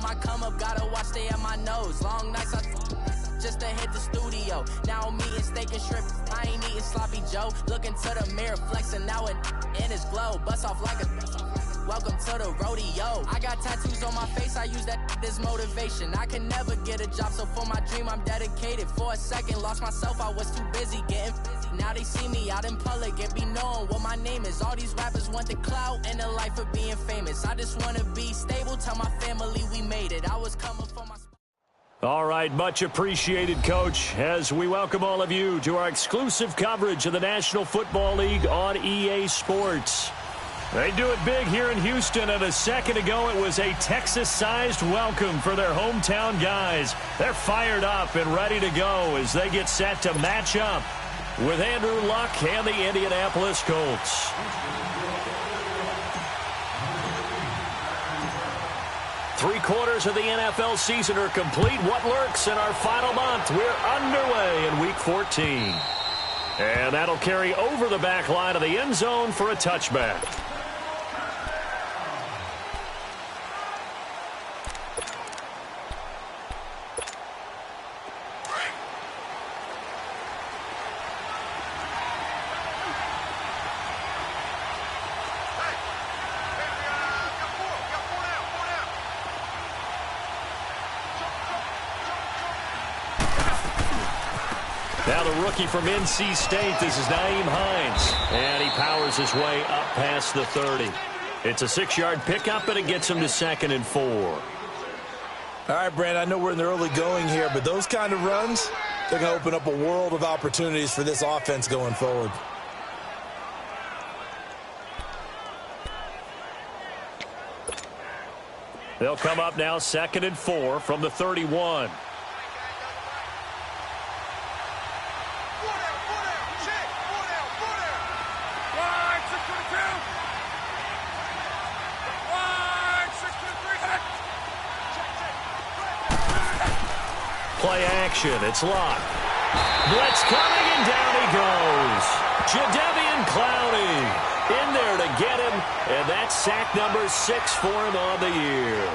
on my come up, gotta watch, stay at my nose. Long nights, just to hit the studio. Now I'm eating steak and shrimp, I ain't eating sloppy Joe. Looking to the mirror, flexing now in his glow. Bust off like a welcome to the rodeo. I got tattoos on my face, I use that as motivation. I can never get a job, so for my dream I'm dedicated. For a second, lost myself, I was too busy getting now they see me out in public and be knowing what my name is. All these rappers want the clout and the life of being famous. I just want to be stable, tell my family we made it. I was coming for my... All right, much appreciated, Coach, as we welcome all of you to our exclusive coverage of the National Football League on EA Sports. They do it big here in Houston, and a second ago it was a Texas-sized welcome for their hometown guys. They're fired up and ready to go as they get set to match up with Andrew Luck and the Indianapolis Colts. Three-quarters of the NFL season are complete. What lurks in our final month? We're underway in Week 14. And that'll carry over the back line of the end zone for a touchback. Now the rookie from NC State, this is Nyheim Hines. And he powers his way up past the 30. It's a 6-yard pickup, and it gets him to 2nd and 4. All right, Brand, I know we're in the early going here, but those kind of runs, they're going to open up a world of opportunities for this offense going forward. They'll come up now 2nd and 4 from the 31. Play action. It's locked. Blitz coming, and down he goes. Jadeveon Clowney in there to get him, and that's sack number 6 for him on the year.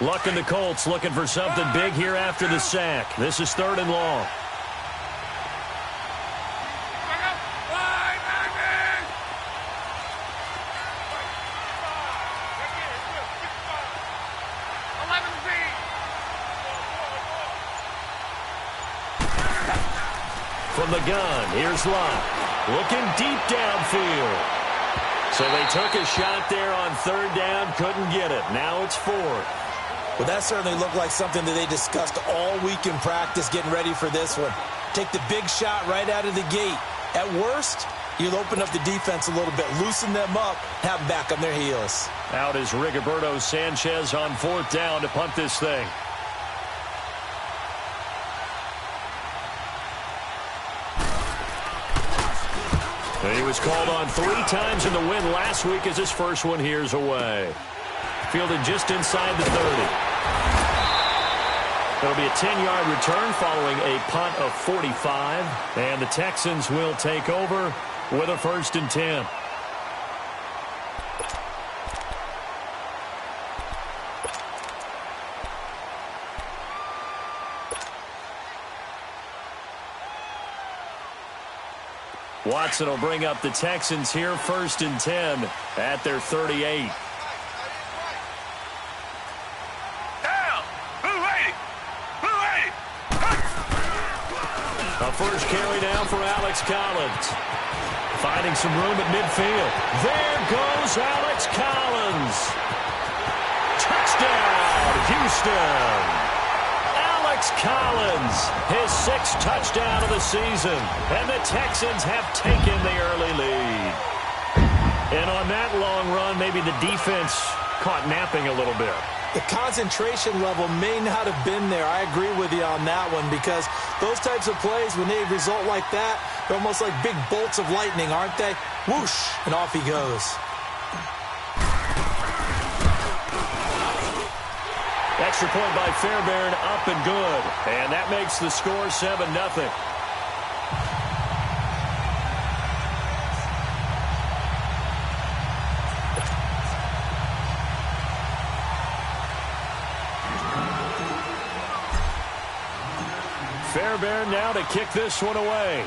Luck and the Colts looking for something big here after the sack. This is 3rd and long. From the gun, here's Luck. Looking deep downfield. So they took a shot there on 3rd down, couldn't get it. Now it's 4th. Well, that certainly looked like something that they discussed all week in practice, getting ready for this one. Take the big shot right out of the gate. At worst, you'll open up the defense a little bit, loosen them up, have them back on their heels. Out is Rigoberto Sanchez on 4th down to punt this thing. He was called on 3 times in the win last week as his first one here's away. Fielded just inside the 30. It'll be a 10-yard return following a punt of 45. And the Texans will take over with a 1st and 10. Watson will bring up the Texans here, 1st and 10 at their 38. A first carry down for Alex Collins. Finding some room at midfield. There goes Alex Collins. Touchdown, Houston. Alex Collins, his 6th touchdown of the season. And the Texans have taken the early lead. And on that long run, maybe the defense caught napping a little bit. The concentration level may not have been there. I agree with you on that one, because those types of plays, when they result like that, they're almost like big bolts of lightning, aren't they? Whoosh, and off he goes. Extra point by Fairbairn, up and good. And that makes the score 7-0. Fairbairn now to kick this one away.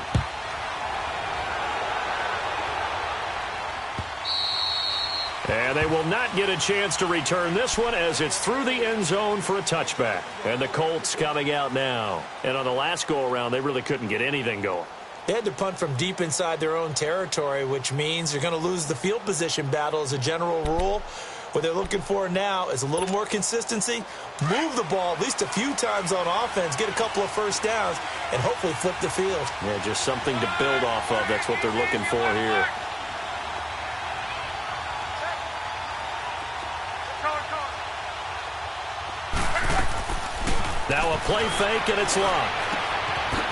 And they will not get a chance to return this one as it's through the end zone for a touchback. And the Colts coming out now. And on the last go-around, they really couldn't get anything going. They had to punt from deep inside their own territory, which means they're going to lose the field position battle as a general rule. What they're looking for now is a little more consistency, move the ball at least a few times on offense, get a couple of first downs, and hopefully flip the field. Yeah, just something to build off of. That's what they're looking for here. Now a play fake, and it's locked.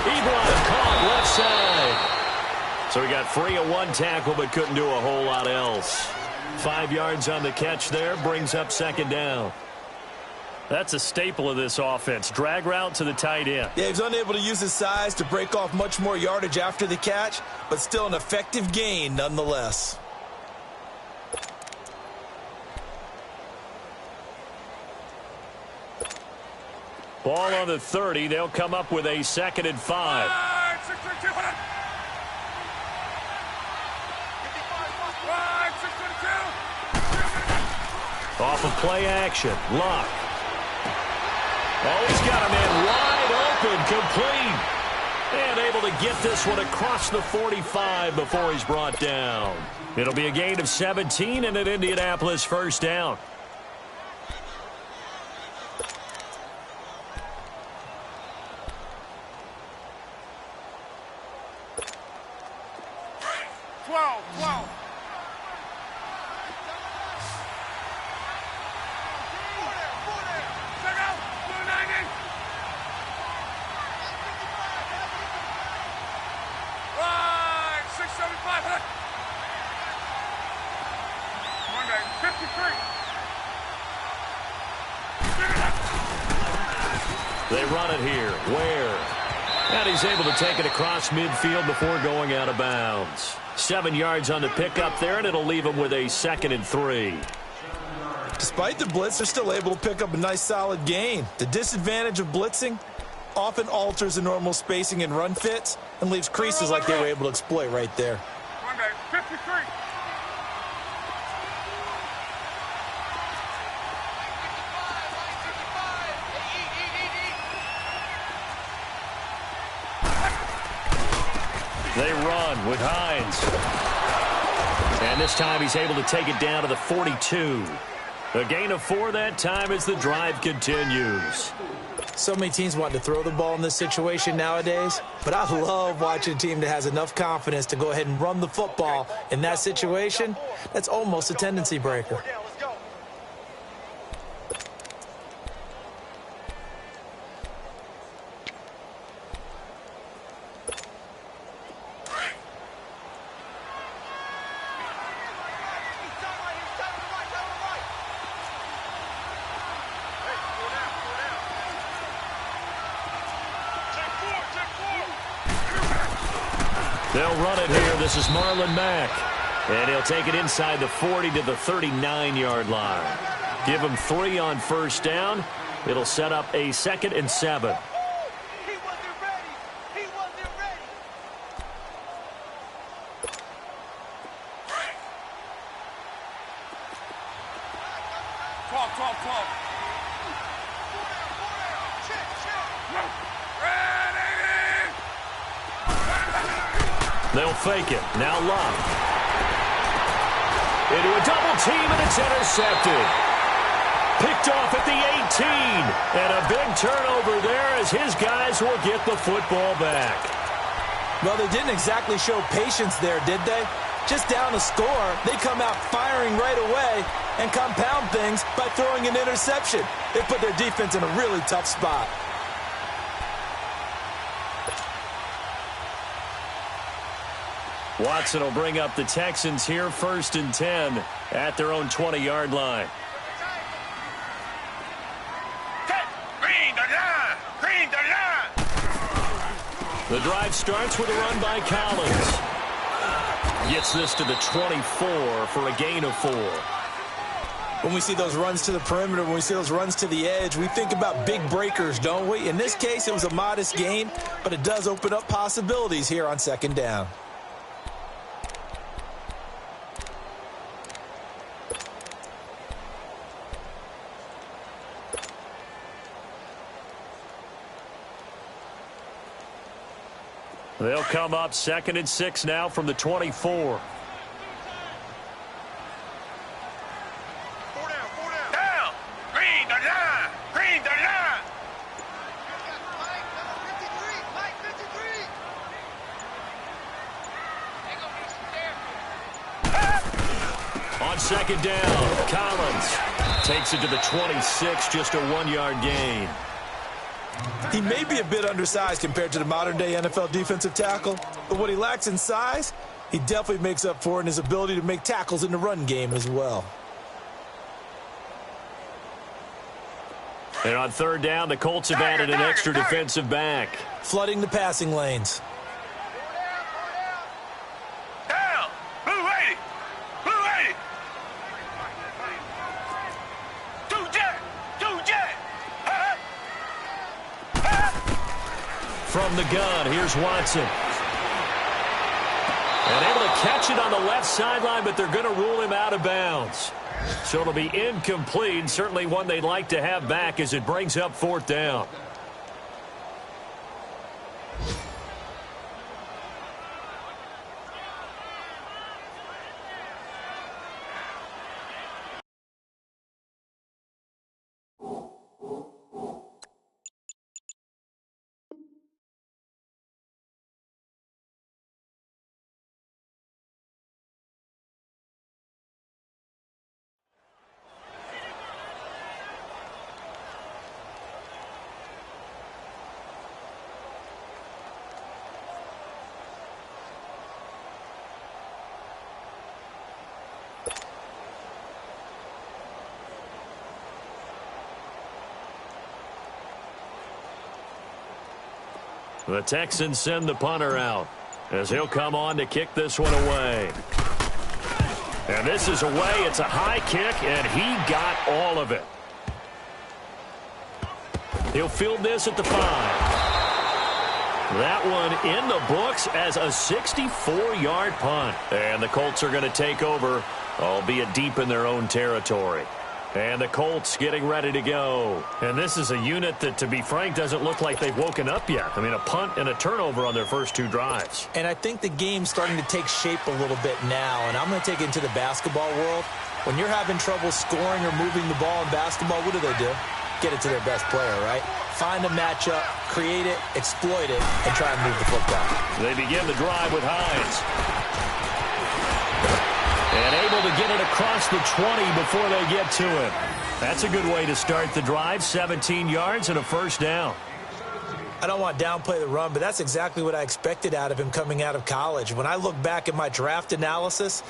Ebron caught left side. So he got free of one tackle, but couldn't do a whole lot else. 5 yards on the catch there, brings up second down. That's a staple of this offense. Drag route to the tight end. Yeah, he's unable to use his size to break off much more yardage after the catch, but still an effective gain nonetheless. Ball on the 30. They'll come up with a 2nd and 5. Off of play action. Luck. Oh, he's got a man wide open. Complete. And able to get this one across the 45 before he's brought down. It'll be a gain of 17 and an Indianapolis first down. They run it here. Where? And he's able to take it across midfield before going out of bounds. 7 yards on the pickup there, and it'll leave him with a 2nd and 3. Despite the blitz, they're still able to pick up a nice solid gain. The disadvantage of blitzing often alters the normal spacing and run fits and leaves creases like they were able to exploit right there. 53. They run with Hines. And this time he's able to take it down to the 42. A gain of 4 that time as the drive continues. So many teams want to throw the ball in this situation nowadays, but I love watching a team that has enough confidence to go ahead and run the football in that situation. That's almost a tendency breaker. They'll run it here. This is Marlon Mack. And he'll take it inside the 40 to the 39-yard line. Give him 3 on first down. It'll set up a 2nd and 7. He wasn't ready. He wasn't ready. 12. They'll fake it. Now Luck. Into a double team, and it's intercepted. Picked off at the 18. And a big turnover there as his guys will get the football back. Well, they didn't exactly show patience there, did they? Just down a score, they come out firing right away and compound things by throwing an interception. They put their defense in a really tough spot. Watson will bring up the Texans here, 1st and 10 at their own 20-yard line. The drive starts with a run by Collins. Gets this to the 24 for a gain of 4. When we see those runs to the perimeter, when we see those runs to the edge, we think about big breakers, don't we? In this case, it was a modest gain, but it does open up possibilities here on second down. They'll come up 2nd and 6 now from the 24. Down. Green the line. Green the line. Mike 53. On second down, Collins takes it to the 26, just a 1-yard gain. He may be a bit undersized compared to the modern-day NFL defensive tackle, but what he lacks in size, he definitely makes up for in his ability to make tackles in the run game as well. And on third down, the Colts have added an extra defensive back. Flooding the passing lanes. Down. Blue 80. Blue 80. Two jet. From the gun, here's Watson. And able to catch it on the left sideline, but they're going to rule him out of bounds. So it'll be incomplete, certainly one they'd like to have back as it brings up 4th down. The Texans send the punter out as he'll come on to kick this one away. And this is away. It's a high kick, and he got all of it. He'll field this at the 5. That one in the books as a 64-yard punt. And the Colts are going to take over, albeit deep in their own territory. And the Colts getting ready to go. And this is a unit that, to be frank, doesn't look like they've woken up yet. I mean, a punt and a turnover on their first 2 drives. And I think the game's starting to take shape a little bit now. And I'm going to take it into the basketball world. When you're having trouble scoring or moving the ball in basketball, what do? Get it to their best player, right? Find a matchup, create it, exploit it, and try and move the football. They begin the drive with Hines. And able to get it across the 20 before they get to him. That's a good way to start the drive. 17 yards and a first down. I don't want to downplay the run, but that's exactly what I expected out of him coming out of college. When I look back at my draft analysis,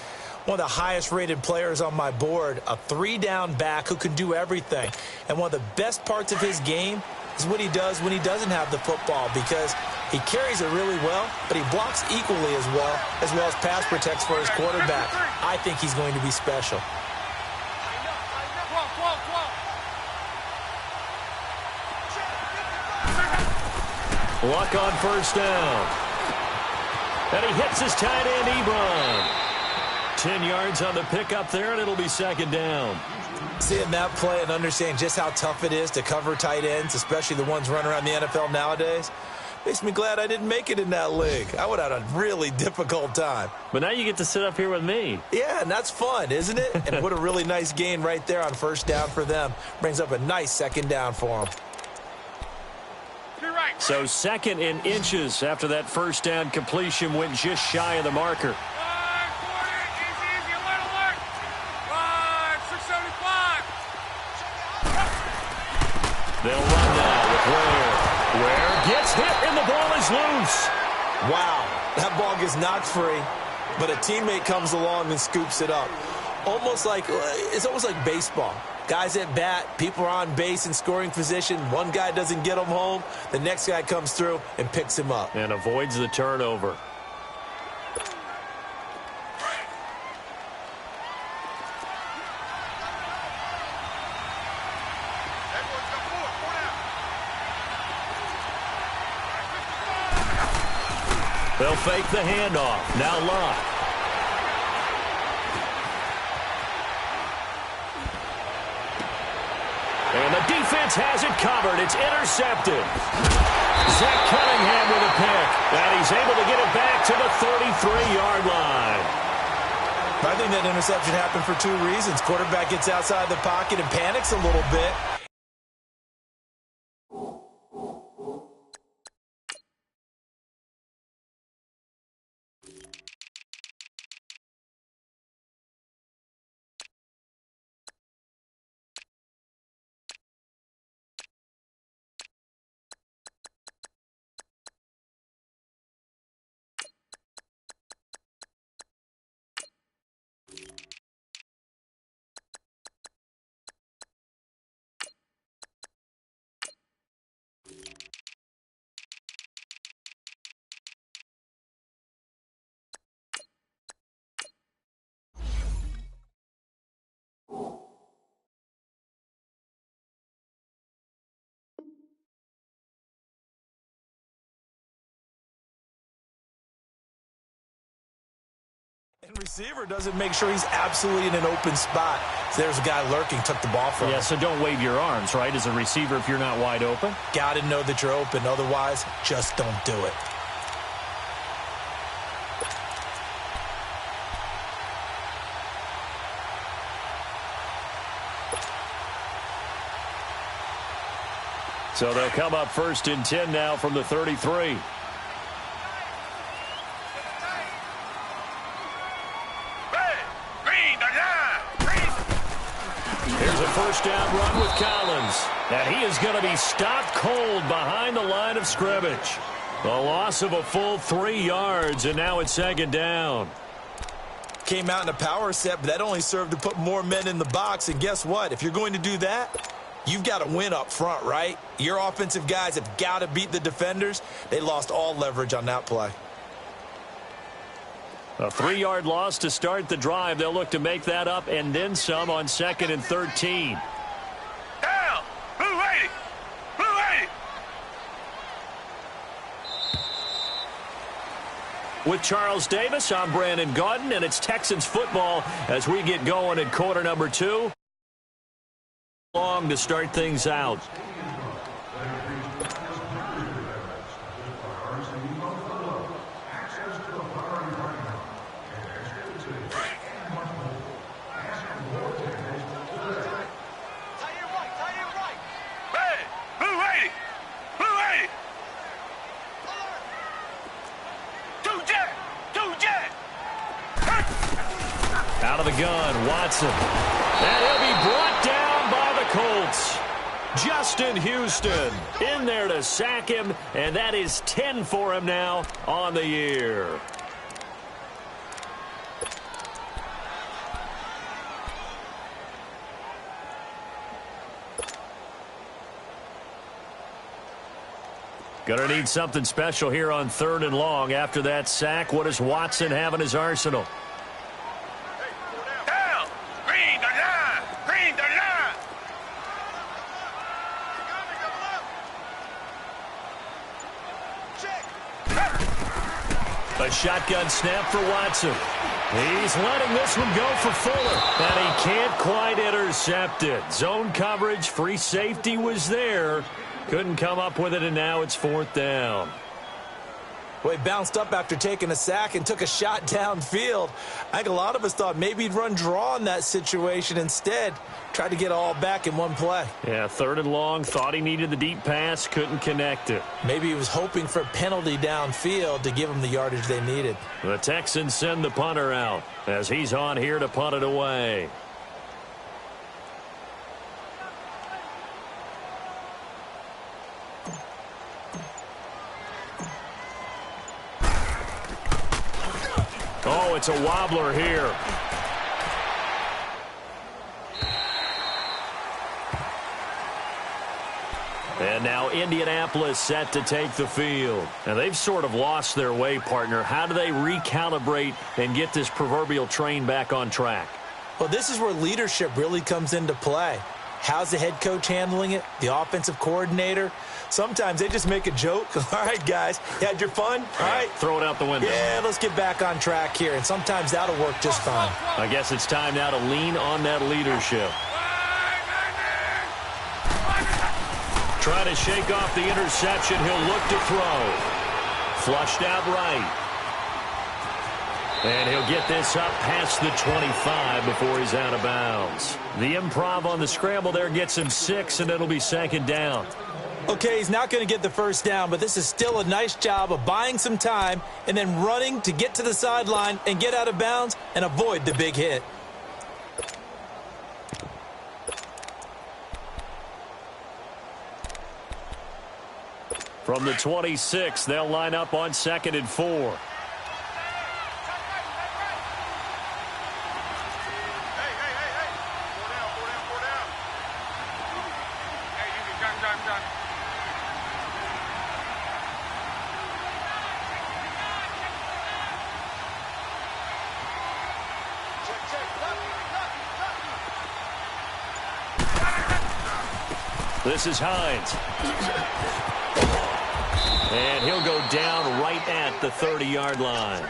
one of the highest-rated players on my board, a 3-down back who can do everything. And one of the best parts of his game is what he does when he doesn't have the football, because he carries it really well, but he blocks equally as well as pass protects for his quarterback. I think he's going to be special. Luck on first down. And he hits his tight end, Ebron. 10 yards on the pickup there, and it'll be second down. Seeing that play and understanding just how tough it is to cover tight ends, especially the ones running around the NFL nowadays, makes me glad I didn't make it in that league. I would have had a really difficult time. But now you get to sit up here with me. Yeah, and that's fun, isn't it? And what a really nice gain right there on first down for them. Brings up a nice second down for them. So 2nd in inches after that first down completion went just shy of the marker. They'll run now with Ware. Ware gets hit and the ball is loose. Wow, that ball gets knocked free, but a teammate comes along and scoops it up. It's almost like baseball. Guys at bat, people are on base in scoring position. One guy doesn't get him home. The next guy comes through and picks him up. And avoids the turnover. They'll fake the handoff. Now Locke. And the defense has it covered. It's intercepted. Zach Cunningham with a pick. And he's able to get it back to the 33-yard line. I think that interception happened for two reasons. Quarterback gets outside the pocket and panics a little bit. And receiver doesn't make sure he's absolutely in an open spot. So there's a guy lurking, took the ball from him. Yeah, so don't wave your arms, right, as a receiver if you're not wide open. Got to know that you're open. Otherwise, just don't do it. So they'll come up 1st and 10 now from the 33. Here's a first down run with Collins. And he is going to be stopped cold behind the line of scrimmage. A loss of a full 3 yards, and now it's 2nd down. Came out in a power set, but that only served to put more men in the box. And guess what? If you're going to do that, you've got to win up front, right? Your offensive guys have got to beat the defenders. They lost all leverage on that play. A 3-yard loss to start the drive. They'll look to make that up and then some on 2nd and 13. Down! Blue 80! Blue 80! With Charles Davis, I'm Brandon Gaudin, and it's Texans football as we get going at quarter number 2. Long to start things out. Out of the gun, Watson. And he'll be brought down by the Colts. Justin Houston in there to sack him, and that is 10 for him now on the year. Gonna need something special here on 3rd and long. After that sack, what does Watson have in his arsenal? Down! Green the line! Green the line! A shotgun snap for Watson. He's letting this one go for Fuller, and he can't quite intercept it. Zone coverage, free safety was there. Couldn't come up with it, and now it's 4th down. Well, he bounced up after taking a sack and took a shot downfield. I think a lot of us thought maybe he'd run draw in that situation instead. Tried to get it all back in one play. Yeah, 3rd and long, thought he needed the deep pass, couldn't connect it. Maybe he was hoping for a penalty downfield to give him the yardage they needed. The Texans send the punter out as he's on here to punt it away. Oh, it's a wobbler here. And now Indianapolis set to take the field. And they've sort of lost their way, partner. How do they recalibrate and get this proverbial train back on track? Well, this is where leadership really comes into play. How's the head coach handling it? The offensive coordinator? Sometimes they just make a joke. All right, guys, you had your fun? All right. Throw it out the window. Yeah, let's get back on track here. And sometimes that'll work just fine. I guess it's time now to lean on that leadership. Trying to shake off the interception. He'll look to throw. Flushed out right. And he'll get this up past the 25 before he's out of bounds. The improv on the scramble there gets him 6, and it'll be 2nd down. Okay, he's not going to get the first down, but this is still a nice job of buying some time and then running to get to the sideline and get out of bounds and avoid the big hit. From the 26, they'll line up on 2nd and 4. This is Hines. And he'll go down right at the 30-yard line.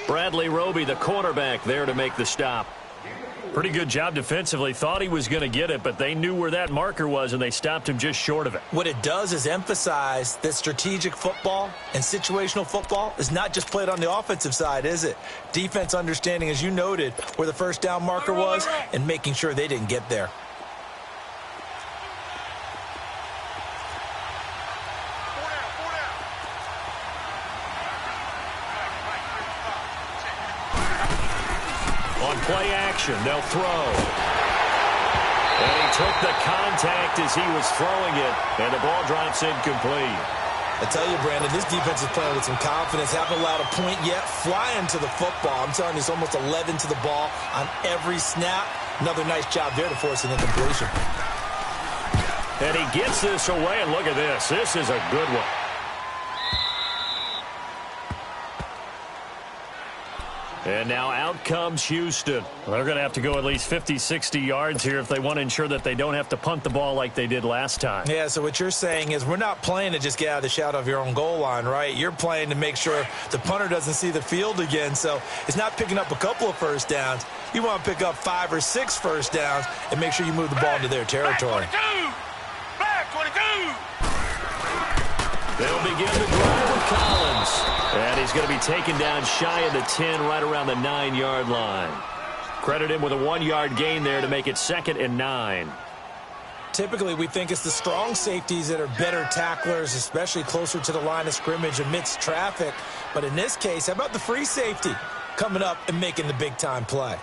Bradley Roby, the cornerback, there to make the stop. Pretty good job defensively. Thought he was going to get it, but they knew where that marker was, and they stopped him just short of it. What it does is emphasize that strategic football and situational football is not just played on the offensive side, is it? Defense understanding, as you noted, where the first down marker was and making sure they didn't get there. Play action, they'll throw. And he took the contact as he was throwing it, and the ball drops incomplete. I tell you, Brandon, this defense is playing with some confidence. Haven't allowed a point yet. Flying to the football. I'm telling you, it's almost 11 to the ball on every snap. Another nice job there to force an incompletion. And he gets this away, and look at this. This is a good one. And now out comes Houston. They're going to have to go at least 50, 60 yards here if they want to ensure that they don't have to punt the ball like they did last time. Yeah, so what you're saying is we're not playing to just get out of the shadow of your own goal line, right? You're playing to make sure the punter doesn't see the field again. So it's not picking up a couple of first downs. You want to pick up 5 or 6 first downs and make sure you move the ball into their territory. Back 22! They'll begin the drive with Collins. And he's going to be taken down shy of the 10, right around the 9-yard line. Credit him with a 1-yard gain there to make it 2nd and 9. Typically, we think it's the strong safeties that are better tacklers, especially closer to the line of scrimmage amidst traffic. But in this case, how about the free safety coming up and making the big-time play?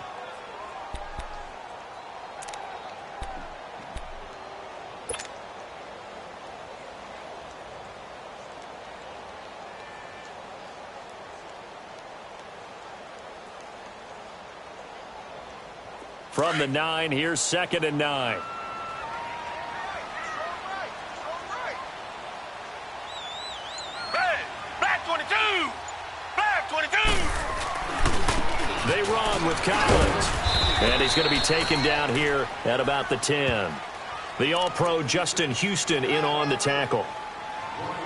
From the 9, here's 2nd and 9. Back 22! Back 22! They run with Collins. And he's going to be taken down here at about the 10. The All-Pro Justin Houston in on the tackle.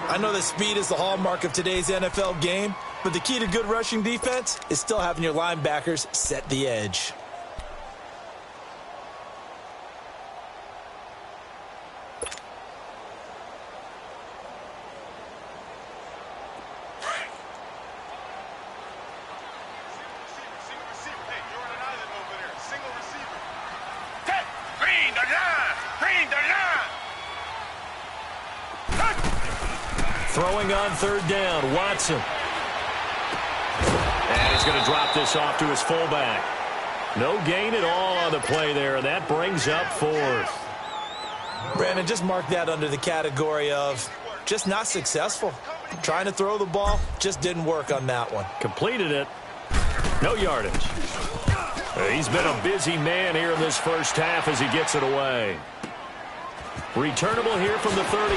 I know that speed is the hallmark of today's NFL game, but the key to good rushing defense is still having your linebackers set the edge. Throwing on 3rd down, Watson. And he's going to drop this off to his fullback. No gain at all on the play there, and that brings up 4th. Brandon, just mark that under the category of just not successful. Trying to throw the ball, just didn't work on that one. Completed it. No yardage. He's been a busy man here in this first half as he gets it away. Returnable here from the 38.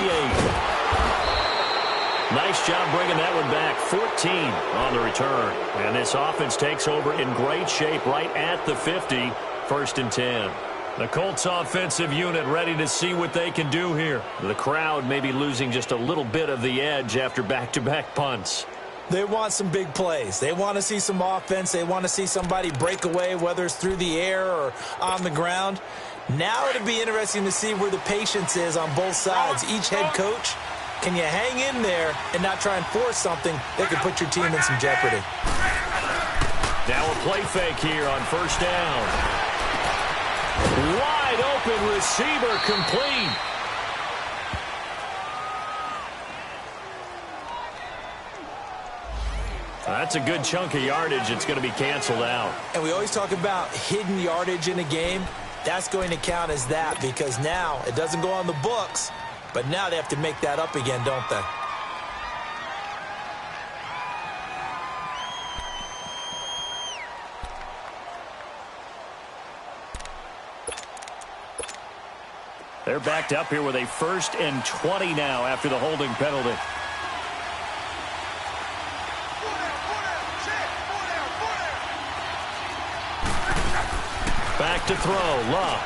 Nice job bringing that one back. 14 on the return. And this offense takes over in great shape right at the 50. 1st and 10. The Colts offensive unit ready to see what they can do here. The crowd may be losing just a little bit of the edge after back-to-back punts. They want some big plays. They want to see some offense. They want to see somebody break away, whether it's through the air or on the ground. Now it'll be interesting to see where the patience is on both sides. Each head coach, can you hang in there and not try and force something that could put your team in some jeopardy? Now a play fake here on 1st down. Wide open receiver complete. That's a good chunk of yardage. It's going to be canceled out. And we always talk about hidden yardage in a game. That's going to count as that because now it doesn't go on the books, but now they have to make that up again, don't they? They're backed up here with a 1st and 20 now after the holding penalty. Back to throw. Love.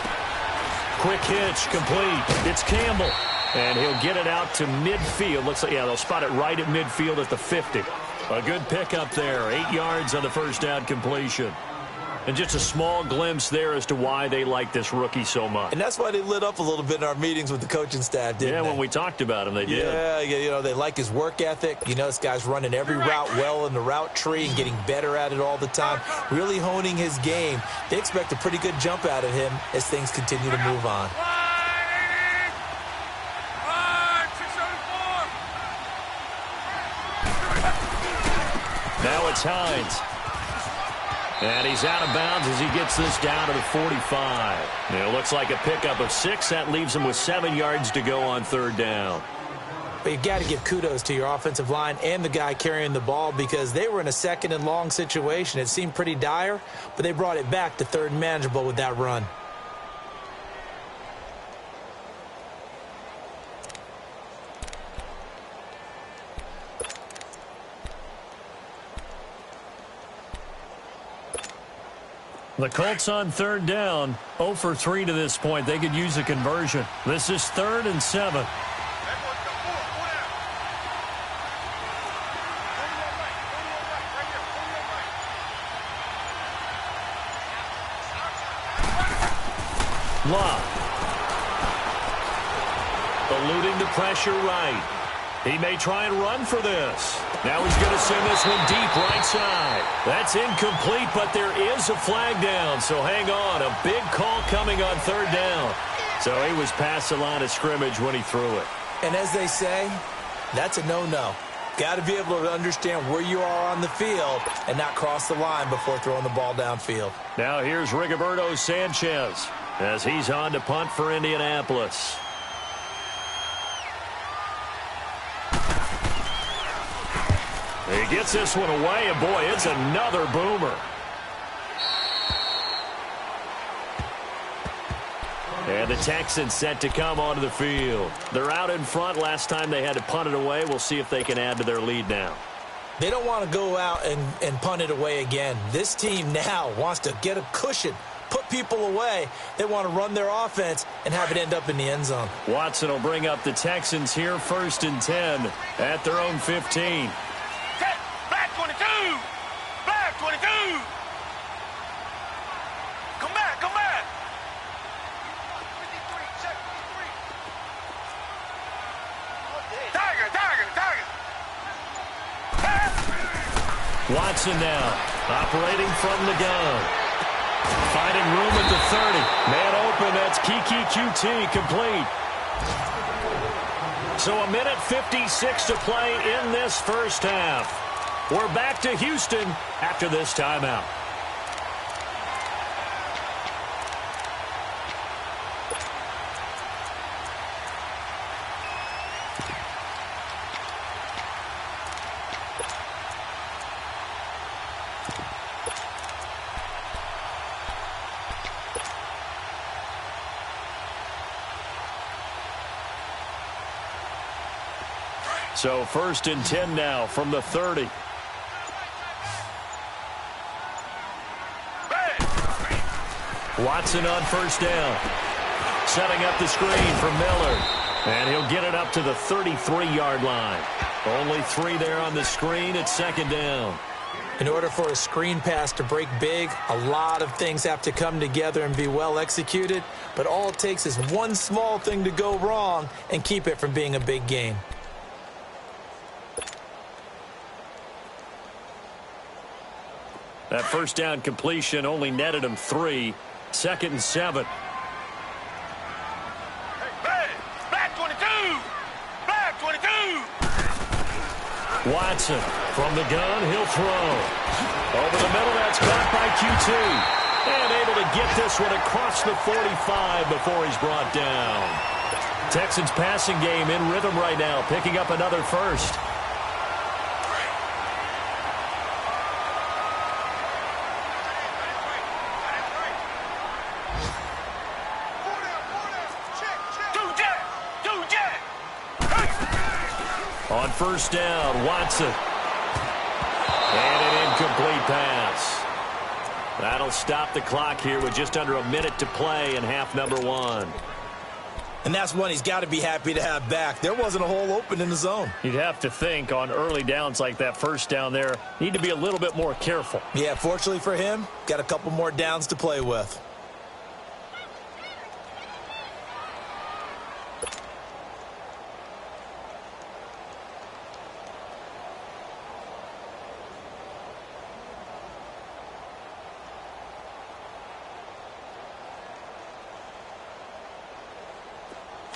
Quick hitch. Complete. It's Campbell. And he'll get it out to midfield. Looks like, yeah, they'll spot it right at midfield at the 50. A good pickup there. 8 yards on the 1st down completion. And just a small glimpse there as to why they like this rookie so much. And that's why they lit up a little bit in our meetings with the coaching staff, didn't they? Yeah, when we talked about him, they did. Yeah, you know, they like his work ethic. You know, this guy's running every route well in the route tree and getting better at it all the time, really honing his game. They expect a pretty good jump out of him as things continue to move on. Now it's Hines. And he's out of bounds as he gets this down to the 45. It looks like a pickup of 6. That leaves him with 7 yards to go on 3rd down. But you got to give kudos to your offensive line and the guy carrying the ball because they were in a 2nd and long situation. It seemed pretty dire, but they brought it back to 3rd and manageable with that run. The Colts on 3rd down, 0 for 3 to this point. They could use a conversion. This is 3rd and 7. Love. Eluding the pressure right. He may try and run for this. Now he's going to send this one deep right side. That's incomplete, but there is a flag down, so hang on. A big call coming on 3rd down. So he was past the line of scrimmage when he threw it. And as they say, that's a no-no. Got to be able to understand where you are on the field and not cross the line before throwing the ball downfield. Now here's Rigoberto Sanchez as he's on to punt for Indianapolis. He gets this one away, and boy, it's another boomer. And the Texans set to come onto the field. They're out in front. Last time they had to punt it away. We'll see if they can add to their lead now. They don't want to go out and punt it away again. This team now wants to get a cushion, put people away. They want to run their offense and have it end up in the end zone. Watson will bring up the Texans here, 1st and 10 at their own 15. Black 22! Black 22! Come back, come back! 53, check 53. Tiger, tiger, tiger! Watson now, operating from the gun. Finding room at the 30. Man open, that's Kiki QT, complete. So a minute 56 to play in this 1st half. We're back to Houston after this timeout. So 1st and 10 now from the 30. Watson on 1st down. Setting up the screen for Miller. And he'll get it up to the 33-yard line. Only 3 there on the screen at 2nd down. In order for a screen pass to break big, a lot of things have to come together and be well executed. But all it takes is one small thing to go wrong and keep it from being a big game. That 1st down completion only netted him 3. 2nd and 7. Black 22! Black 22! Watson from the gun, he'll throw. Over the middle, that's caught by QT. And able to get this one across the 45 before he's brought down. Texans passing game in rhythm right now, picking up another 1st. On 1st down, Watson. And an incomplete pass. That'll stop the clock here with just under a minute to play in half number 1. And that's one he's got to be happy to have back. There wasn't a hole open in the zone. You'd have to think on early downs like that 1st down there, need to be a little bit more careful. Yeah, fortunately for him, got a couple more downs to play with.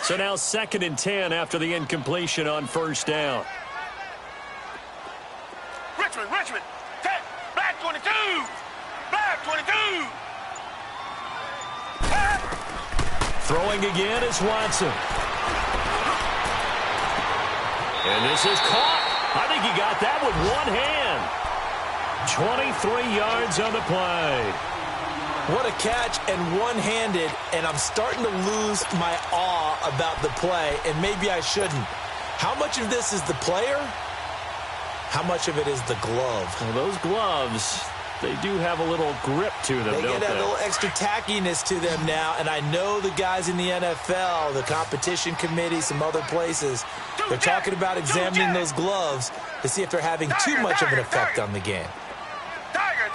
So now 2nd and 10 after the incompletion on 1st down. Richmond! Black 22! Black 22! Throwing again is Watson. And this is caught. I think he got that with one hand. 23 yards on the play. What a catch and one-handed, and I'm starting to lose my awe about the play, and maybe I shouldn't. How much of this is the player? How much of it is the glove? Well, those gloves, they do have a little grip to them, They don't get they? a little extra tackiness to them now, and I know the guys in the NFL, the competition committee, some other places, they're talking about examining those gloves to see if they're having too much of an effect on the game. Tiger!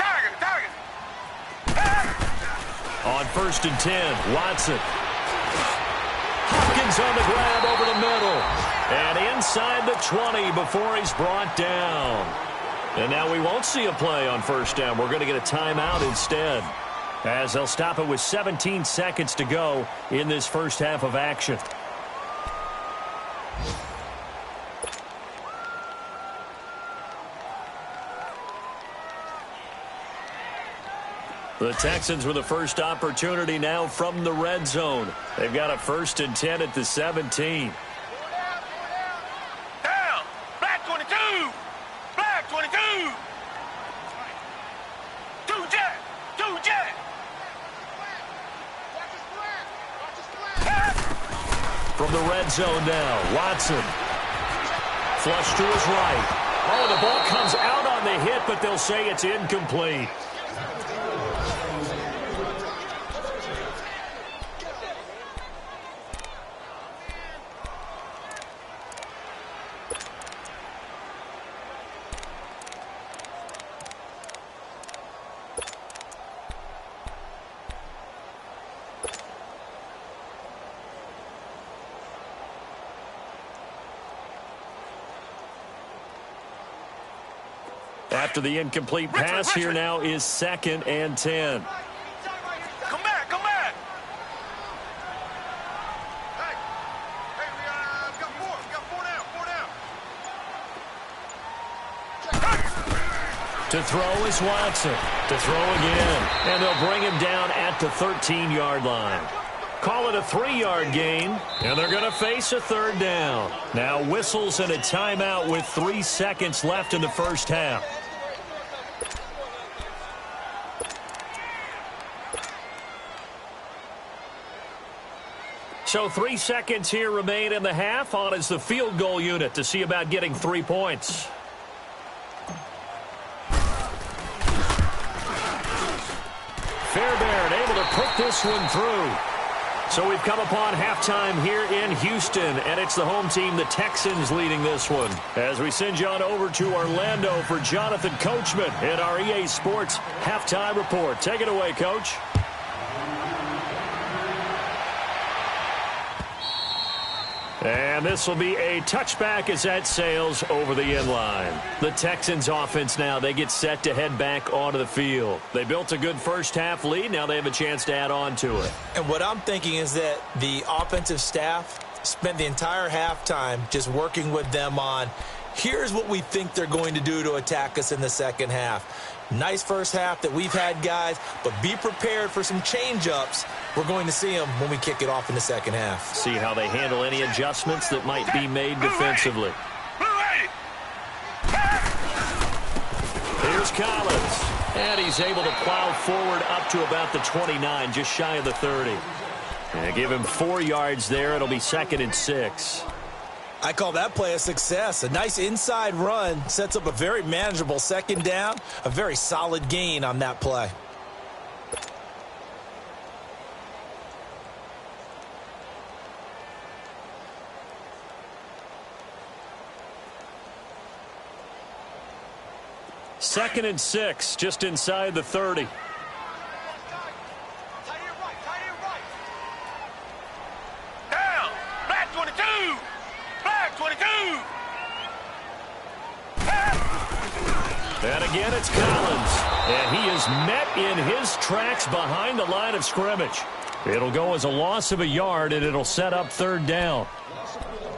On 1st and 10, Watson. Hopkins on the grab over the middle. And inside the 20 before he's brought down. And now we won't see a play on 1st down. We're going to get a timeout instead, as they'll stop it with 17 seconds to go in this 1st half of action. The Texans with the first opportunity now from the red zone. They've got a 1st and 10 at the 17. Down! Black 22! Black 22! Two jet! From the red zone now, Watson. Flush to his right. Oh, the ball comes out on the hit, but they'll say it's incomplete. After the incomplete pass, here now is 2nd and 10. Come back! Hey, we got four now. To throw is Watson. To throw again. And they'll bring him down at the 13-yard line. Call it a 3-yard gain, and they're going to face a 3rd down. Now whistles and a timeout with 3 seconds left in the 1st half. So 3 seconds here remain in the half. On is the field goal unit to see about getting 3 points. Fairbairn able to put this one through. So we've come upon halftime here in Houston, and it's the home team, the Texans, leading this one. As we send you on over to Orlando for Jonathan Coachman in our EA Sports halftime report. Take it away, Coach. And this will be a touchback as that sails over the inline. The Texans offense now, they get set to head back onto the field. They built a good first half lead. Now they have a chance to add on to it. And what I'm thinking is that the offensive staff spent the entire halftime just working with them on, here's what we think they're going to do to attack us in the second half. Nice first half that we've had, guys, but be prepared for some change-ups. We're going to see them when we kick it off in the second half. See how they handle any adjustments that might be made defensively. Here's Collins, and he's able to plow forward up to about the 29, just shy of the 30. And give him 4 yards there. It'll be 2nd and 6. I call that play a success. A nice inside run sets up a very manageable second down, a very solid gain on that play. Second and 6, just inside the 30. Down! Black 22! Black 22! And again, it's Collins. And he is met in his tracks behind the line of scrimmage. It'll go as a loss of a yard, and it'll set up 3rd down.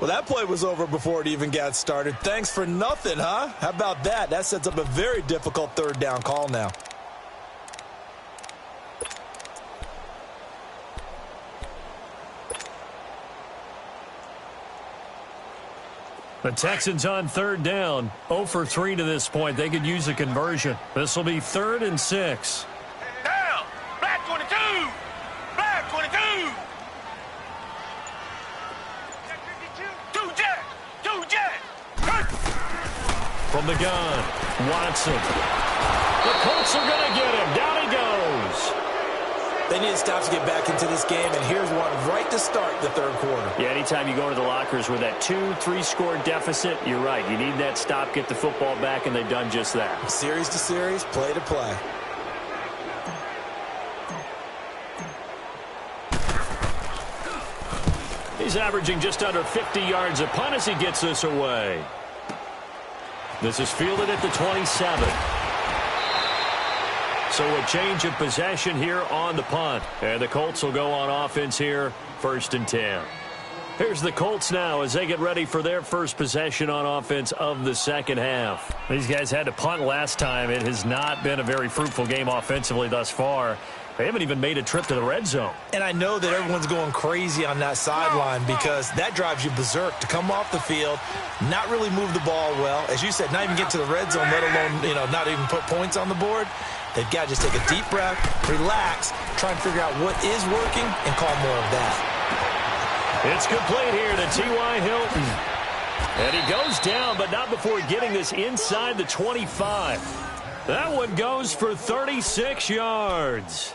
Well, that play was over before it even got started. Thanks for nothing, huh? How about that? That sets up a very difficult 3rd down call now. The Texans on 3rd down, 0 for 3 to this point. They could use a conversion. This will be 3rd and 6. Down! Black 22! Black 22! Two jet! From the gun, Watson. The Colts are going to get him. Down he goes. They need to stop to get back into this game, and here's one right to start the 3rd quarter. Yeah, anytime you go to the lockers with that 2-3 score deficit, you're right. You need that stop, get the football back, and they've done just that. Series to series, play to play. He's averaging just under 50 yards a punt as he gets this away. This is fielded at the 27. So a change of possession here on the punt. And the Colts will go on offense here, 1st and 10. Here's the Colts now as they get ready for their first possession on offense of the second half. These guys had to punt last time. It has not been a very fruitful game offensively thus far. They haven't even made a trip to the red zone. And I know that everyone's going crazy on that sideline because that drives you berserk to come off the field, not really move the ball well. As you said, not even get to the red zone, let alone, not even put points on the board. They've got to just take a deep breath, relax, try and figure out what is working, and call more of that. It's complete here to T.Y. Hilton. And he goes down, but not before getting this inside the 25. That one goes for 36 yards.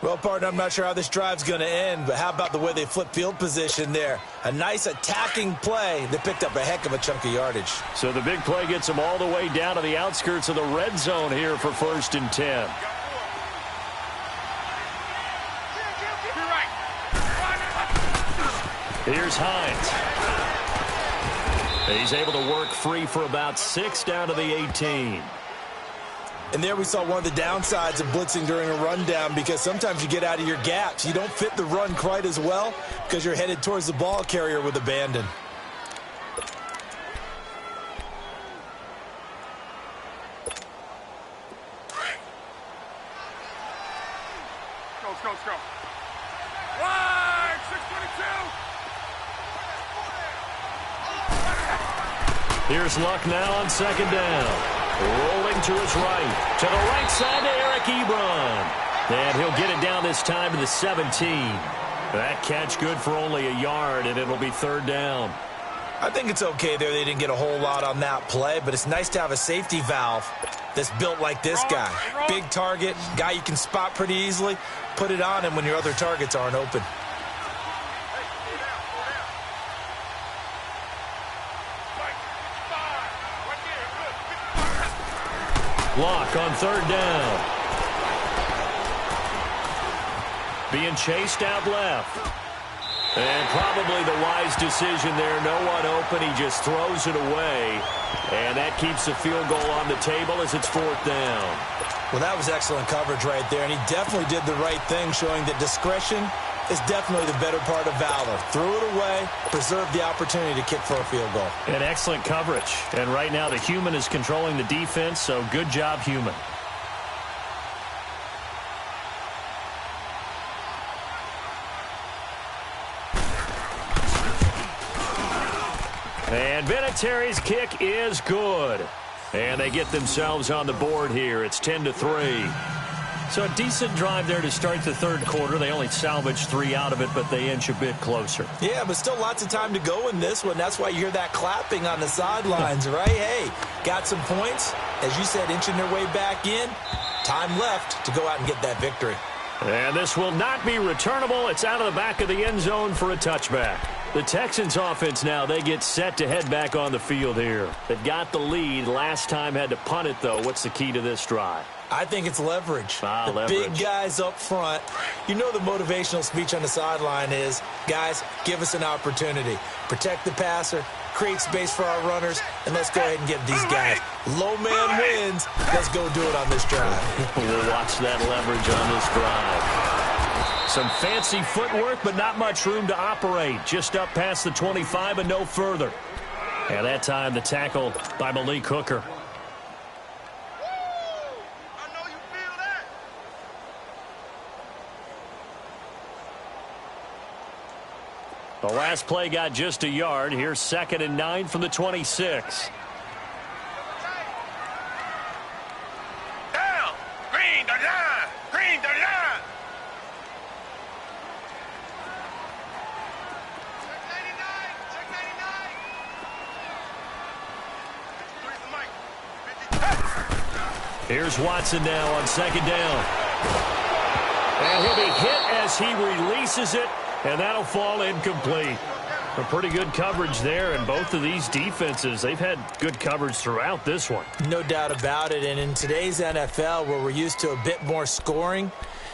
Well, partner, I'm not sure how this drive's going to end, but how about the way they flip field position there? A nice attacking play that picked up a heck of a chunk of yardage. So the big play gets them all the way down to the outskirts of the red zone here for 1st and 10. Here's Hines. He's able to work free for about 6 down to the 18. And there we saw one of the downsides of blitzing during a rundown because sometimes you get out of your gaps. You don't fit the run quite as well because you're headed towards the ball carrier with abandon. Go. Wide, 622. Here's Luck now on 2nd down. Rolling to his right. To the right side to Eric Ebron. And he'll get it down this time to the 17. That catch good for only a yard, and it'll be third down. I think it's okay there. They didn't get a whole lot on that play, but it's nice to have a safety valve that's built like this guy. Big target, guy you can spot pretty easily. Put it on him when your other targets aren't open. Block on third down. Being chased out left. And probably the wise decision there. No one open. He just throws it away. And that keeps the field goal on the table as it's fourth down. Well, that was excellent coverage right there. And he definitely did the right thing, showing that discretion is definitely the better part of valor. Threw it away, preserved the opportunity to kick for a field goal. And excellent coverage. And right now the human is controlling the defense, so good job, human. And Vinatieri's kick is good. And they get themselves on the board here. It's 10-3. So a decent drive there to start the third quarter. They only salvaged 3 out of it, but they inch a bit closer. Yeah, but still lots of time to go in this one. That's why you hear that clapping on the sidelines, right? Hey, got some points. As you said, inching their way back in. Time left to go out and get that victory. And this will not be returnable. It's out of the back of the end zone for a touchback. The Texans offense now, they get set to head back on the field here. They've got the lead. Last time had to punt it, though. What's the key to this drive? I think it's leverage. Leverage. Big guys up front. You know the motivational speech on the sideline is, guys, give us an opportunity. Protect the passer, create space for our runners, and let's go ahead and get these guys. Low man wins. Let's go do it on this drive. We'll watch that leverage on this drive. Some fancy footwork, but not much room to operate. Just up past the 25 and no further. And that time, the tackle by Malik Hooker. The last play got just a yard. Here's 2nd and 9 from the 26. Down. Green the line. Green the line. Check 99. Check 99. Here's Watson now on 2nd down. And he'll be hit as he releases it. And that'll fall incomplete. A pretty good coverage there, and both of these defenses, they've had good coverage throughout this one. No doubt about it, and in today's NFL, where we're used to a bit more scoring,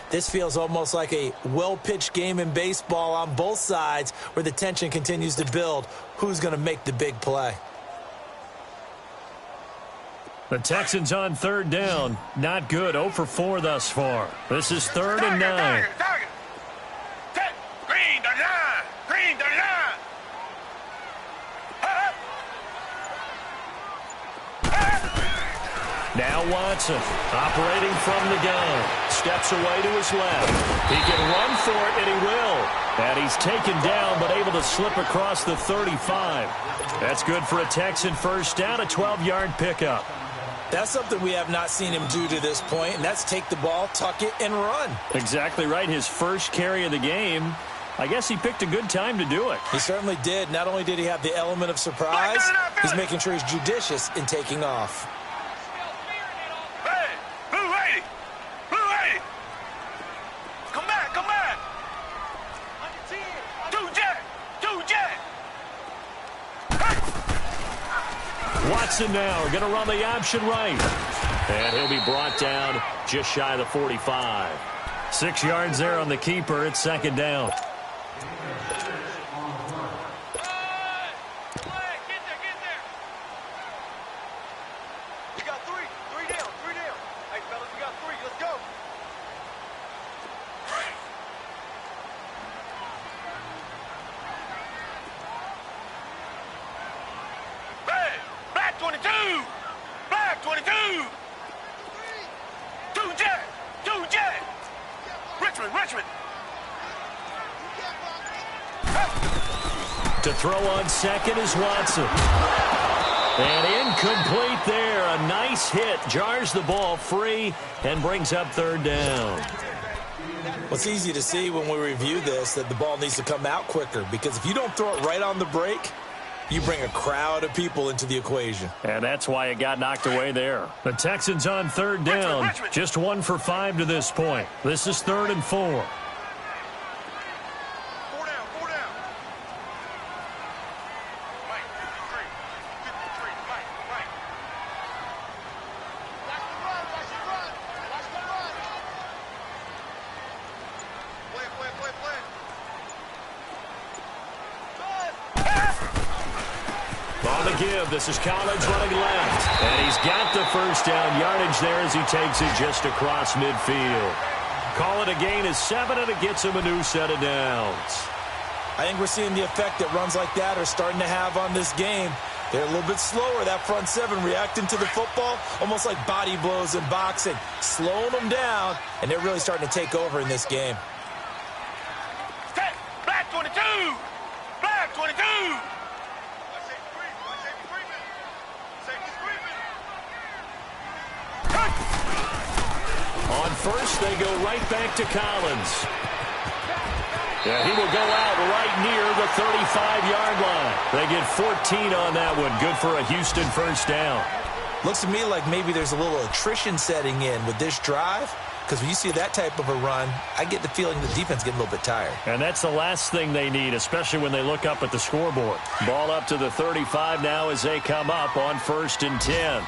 this feels almost like a well-pitched game in baseball on both sides where the tension continues to build. Who's going to make the big play? The Texans on 3rd down. Not good. 0 for 4 thus far. This is 3rd and 9. Now Watson, operating from the gun, steps away to his left. He can run for it, and he will. And he's taken down, but able to slip across the 35. That's good for a Texan first down, a 12-yard pickup. That's something we have not seen him do to this point, and that's take the ball, tuck it, and run. Exactly right. His first carry of the game. I guess he picked a good time to do it. He certainly did. Not only did he have the element of surprise, he's making sure he's judicious in taking off. Watson now going to run the option right. And he'll be brought down just shy of the 45. 6 yards there on the keeper. It's 2nd down. We got three. 3 down. 3 down. Hey, fellas, we got 3. Let's go. Black 22! Black 22! 2 jet! 2 jet! Richmond! To throw on 2nd is Watson. And incomplete there. A nice hit. Jars the ball free and brings up 3rd down. Well, it's easy to see when we review this that the ball needs to come out quicker, because if you don't throw it right on the break, you bring a crowd of people into the equation. And that's why it got knocked away there. The Texans on third down. Just 1 for 5 to this point. This is 3rd and 4. This is Collins running left. And he's got the first down yardage there as he takes it just across midfield. Call it a gain of 7, and it gets him a new set of downs. I think we're seeing the effect that runs like that are starting to have on this game. They're a little bit slower, that front 7, reacting to the football, almost like body blows in boxing, slowing them down, and they're really starting to take over in this game. Black 22! Black 22! On first, they go right back to Collins. Yeah, he will go out right near the 35-yard line. They get 14 on that one. Good for a Houston first down. Looks to me like maybe there's a little attrition setting in with this drive, because when you see that type of a run, I get the feeling the defense getting a little bit tired. And that's the last thing they need, especially when they look up at the scoreboard. Ball up to the 35 now as they come up on 1st and 10.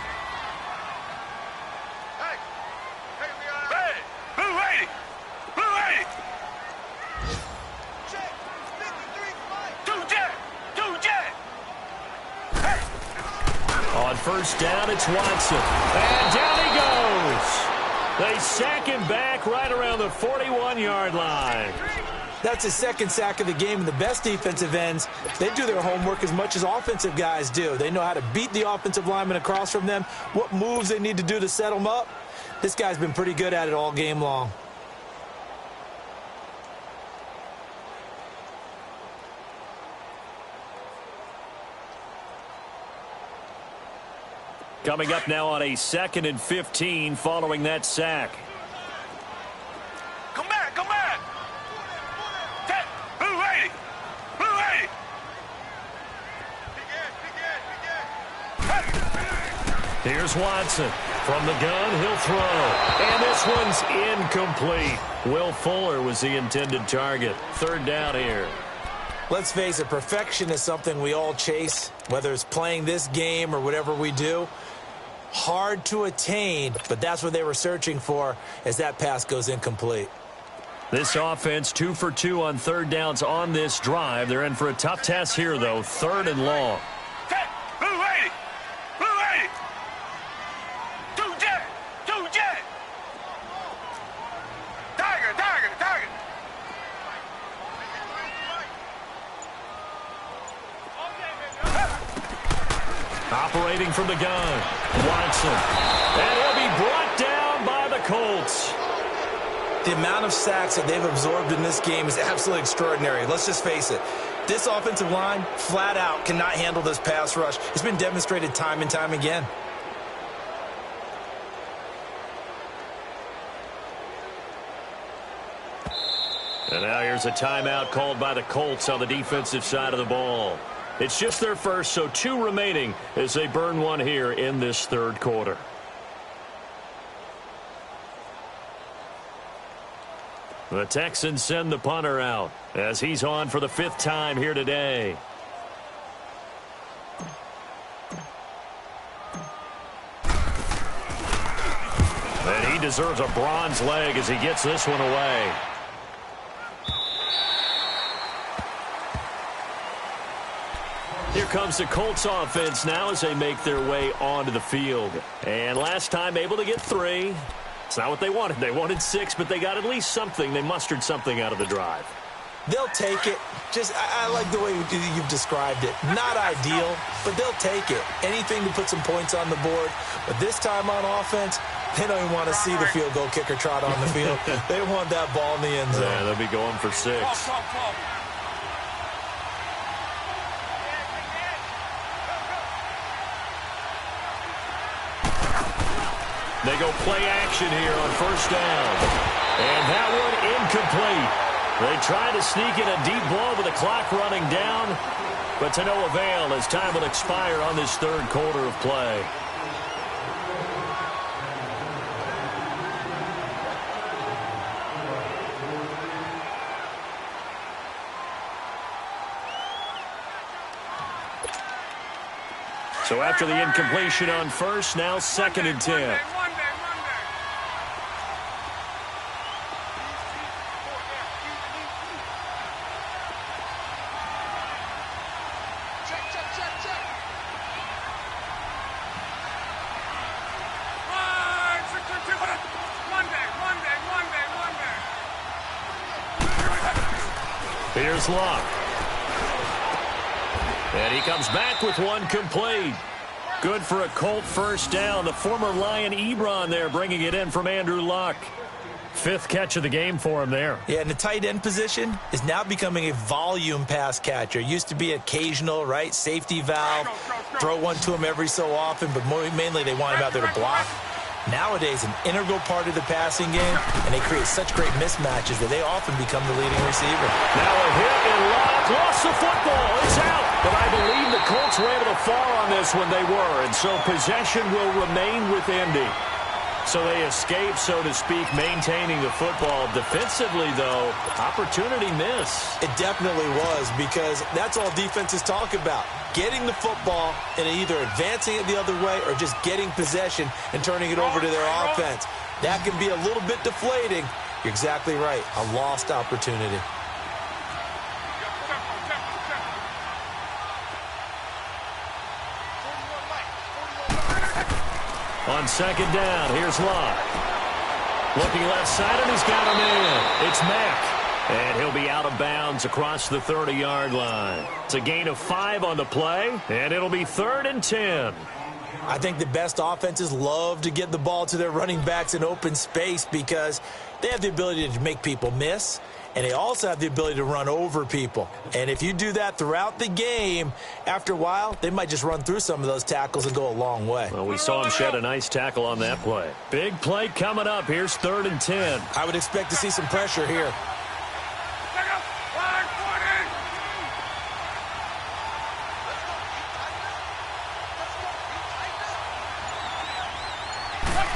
First down, it's Watson. And down he goes. They sack him back right around the 41-yard line. That's his 2nd sack of the game, and the best defensive ends, they do their homework as much as offensive guys do. They know how to beat the offensive lineman across from them, what moves they need to do to set them up. This guy's been pretty good at it all game long. Coming up now on a 2nd and 15 following that sack. Come back, come back. Blue 80. Blue 80. Here's Watson. From the gun, he'll throw. And this one's incomplete. Will Fuller was the intended target. 3rd down here. Let's face it, perfection is something we all chase, whether it's playing this game or whatever we do. Hard to attain, but that's what they were searching for as that pass goes incomplete. This offense 2 for 2 on 3rd downs on this drive. They're in for a tough task here, though. 3rd and long. Blue 80. Blue 80. 2 jet. 2 jet. Tiger, tiger, tiger. Operating from the gun, Watson. And he'll be brought down by the Colts. The amount of sacks that they've absorbed in this game is absolutely extraordinary. Let's just face it. This offensive line, flat out, cannot handle this pass rush. It's been demonstrated time and time again. And now here's a timeout called by the Colts on the defensive side of the ball. It's just their first, so 2 remaining as they burn one here in this 3rd quarter. The Texans send the punter out as he's on for the 5th time here today. And he deserves a bronze leg as he gets this one away. Here comes the Colts offense now as they make their way onto the field. And last time able to get 3. It's not what they wanted. They wanted 6, but they got at least something. They mustered something out of the drive. They'll take it. I like the way you've described it. Not ideal, but they'll take it. Anything to put some points on the board. But this time on offense, they don't even want to see the field goal kicker trot on the field. They want that ball in the end zone. Yeah, they'll be going for 6. They go play action here on 1st down. And that one incomplete. They tried to sneak in a deep ball with the clock running down, but to no avail as time will expire on this third quarter of play. So after the incompletion on first, now 2nd and 10. Here's Luck. And he comes back with one complete. Good for a Colt first down. The former Lion Ebron there bringing it in from Andrew Luck. 5th catch of the game for him there. Yeah, and the tight end position is now becoming a volume pass catcher. Used to be occasional, right? Safety valve. Throw one to him every so often, but mainly they want him out there to block. Nowadays, an integral part of the passing game, and they create such great mismatches that they often become the leading receiver. Now a hit, and Locke lost the football. It's out. But I believe the Colts were able to fall on this when they were, and so possession will remain with Indy. So they escape, so to speak, maintaining the football. Defensively, though, opportunity miss. It definitely was, because that's all defenses talk about. Getting the football and either advancing it the other way or just getting possession and turning it over to their offense. That can be a little bit deflating. You're exactly right. A lost opportunity. On 2nd down, here's Locke. Looking left side, and he's got him in. It's Mack. And he'll be out of bounds across the 30-yard line. It's a gain of 5 on the play, and it'll be 3rd and 10. I think the best offenses love to get the ball to their running backs in open space because they have the ability to make people miss, and they also have the ability to run over people. And if you do that throughout the game, after a while, they might just run through some of those tackles and go a long way. Well, we saw him shed a nice tackle on that play. Big play coming up. Here's 3rd and 10. I would expect to see some pressure here.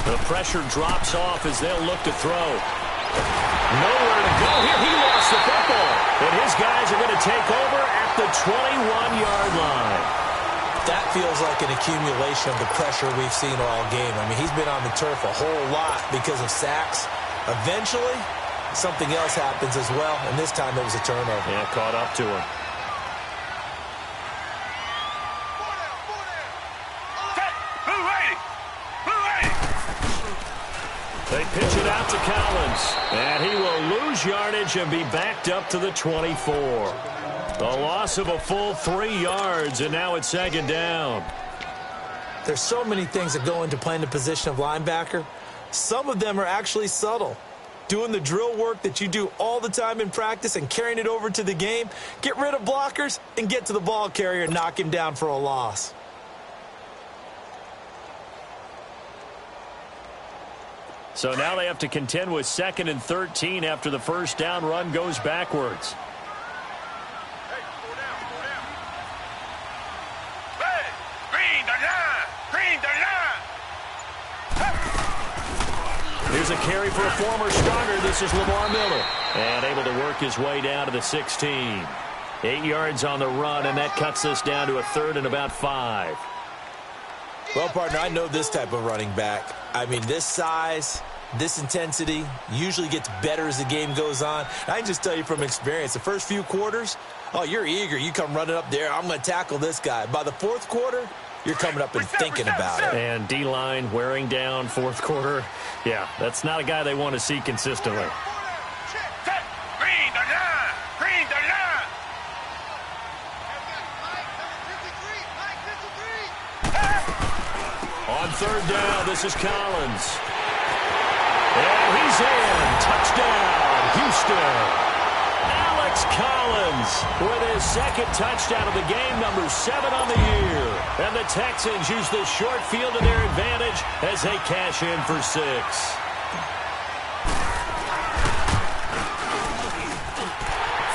The pressure drops off as they'll look to throw. Nowhere to go here. He lost the football. And his guys are going to take over at the 21-yard line. That feels like an accumulation of the pressure we've seen all game. I mean, he's been on the turf a whole lot because of sacks. Eventually, something else happens as well, and this time it was a turnover. Yeah, caught up to him. They pitch it out to Collins, and he will lose yardage and be backed up to the 24. A loss of a full 3 yards, and now it's 2nd down. There's so many things that go into playing the position of linebacker. Some of them are actually subtle. Doing the drill work that you do all the time in practice and carrying it over to the game. Get rid of blockers and get to the ball carrier and knock him down for a loss. So now they have to contend with 2nd and 13 after the first down run goes backwards. Hey, slow down, slow down. Hey, green the line, green the line. Here's a carry for a former starter. This is Lamar Miller. And able to work his way down to the 16. 8 yards on the run, and that cuts us down to a 3rd and about 5. Well, partner, I know this type of running back. I mean, this size, this intensity usually gets better as the game goes on. I can just tell you from experience, the first few quarters, oh, you're eager. You come running up there, I'm going to tackle this guy. By the 4th quarter, you're coming up and thinking about it. And D-line wearing down 4th quarter. Yeah, that's not a guy they want to see consistently. Green the line, green the line. On 3rd down, this is Collins. And he's in. Touchdown, Houston. Alex Collins with his 2nd touchdown of the game, number 7 on the year. And the Texans use the short field to their advantage as they cash in for 6.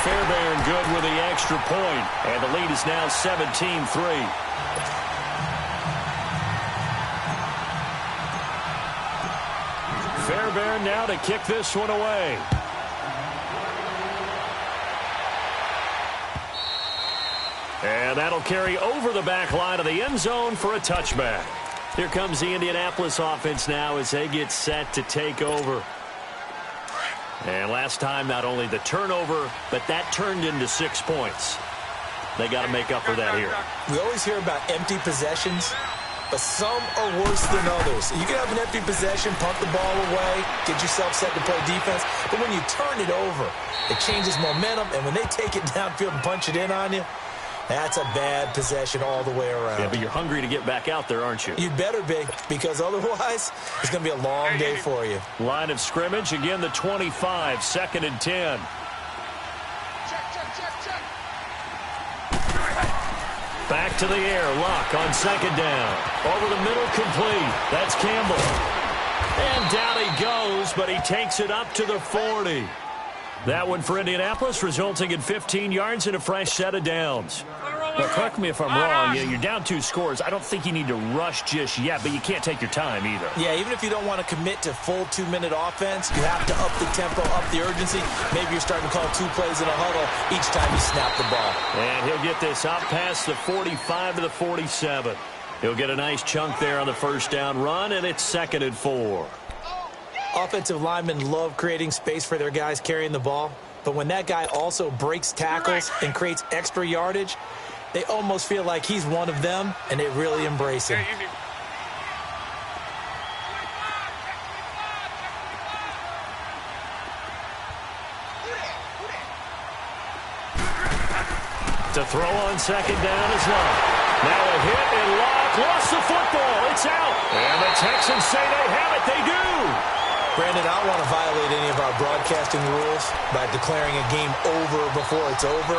Fairbairn good with the extra point, and the lead is now 17-3. Fairbairn now to kick this one away. And that'll carry over the back line of the end zone for a touchback. Here comes the Indianapolis offense now as they get set to take over. And last time, not only the turnover, but that turned into 6 points. They got to make up for that here. We always hear about empty possessions, but some are worse than others. You can have an empty possession, punt the ball away, get yourself set to play defense, but when you turn it over, it changes momentum, and when they take it downfield and punch it in on you, that's a bad possession all the way around. Yeah, but you're hungry to get back out there, aren't you? You better be, because otherwise, it's going to be a long day for you. Line of scrimmage, again the 25, 2nd and 10. Back to the air, Luck on 2nd down. Over the middle, complete. That's Campbell. And down he goes, but he takes it up to the 40. That one for Indianapolis, resulting in 15 yards and a fresh set of downs. Now, correct me if I'm wrong. You're down 2 scores. I don't think you need to rush just yet, but you can't take your time either. Yeah, even if you don't want to commit to full 2-minute offense, you have to up the tempo, up the urgency. Maybe you're starting to call 2 plays in a huddle each time you snap the ball. And he'll get this out past the 45 to the 47. He'll get a nice chunk there on the first down run, and it's 2nd and 4. Offensive linemen love creating space for their guys carrying the ball, but when that guy also breaks tackles and creates extra yardage, they almost feel like he's one of them, and they really embrace him. To throw on 2nd down is Luck. Now a hit, and Luck lost the football. It's out. And the Texans say they have it. They do. Brandon, I don't want to violate any of our broadcasting rules by declaring a game over before it's over,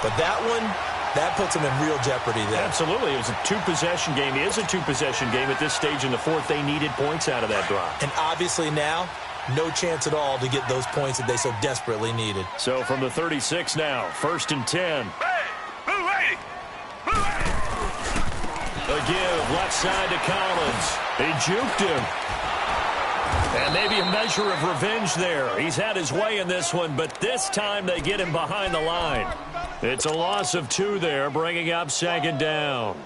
but that one, that puts them in real jeopardy there. Absolutely. It was a 2-possession game. It is a 2-possession game at this stage in the 4th. They needed points out of that drive. And obviously now, no chance at all to get those points that they so desperately needed. So from the 36 now, 1st and 10. A give, left side to Collins. He juked him. And maybe a measure of revenge there. He's had his way in this one, but this time they get him behind the line. It's a loss of 2 there, bringing up 2nd down.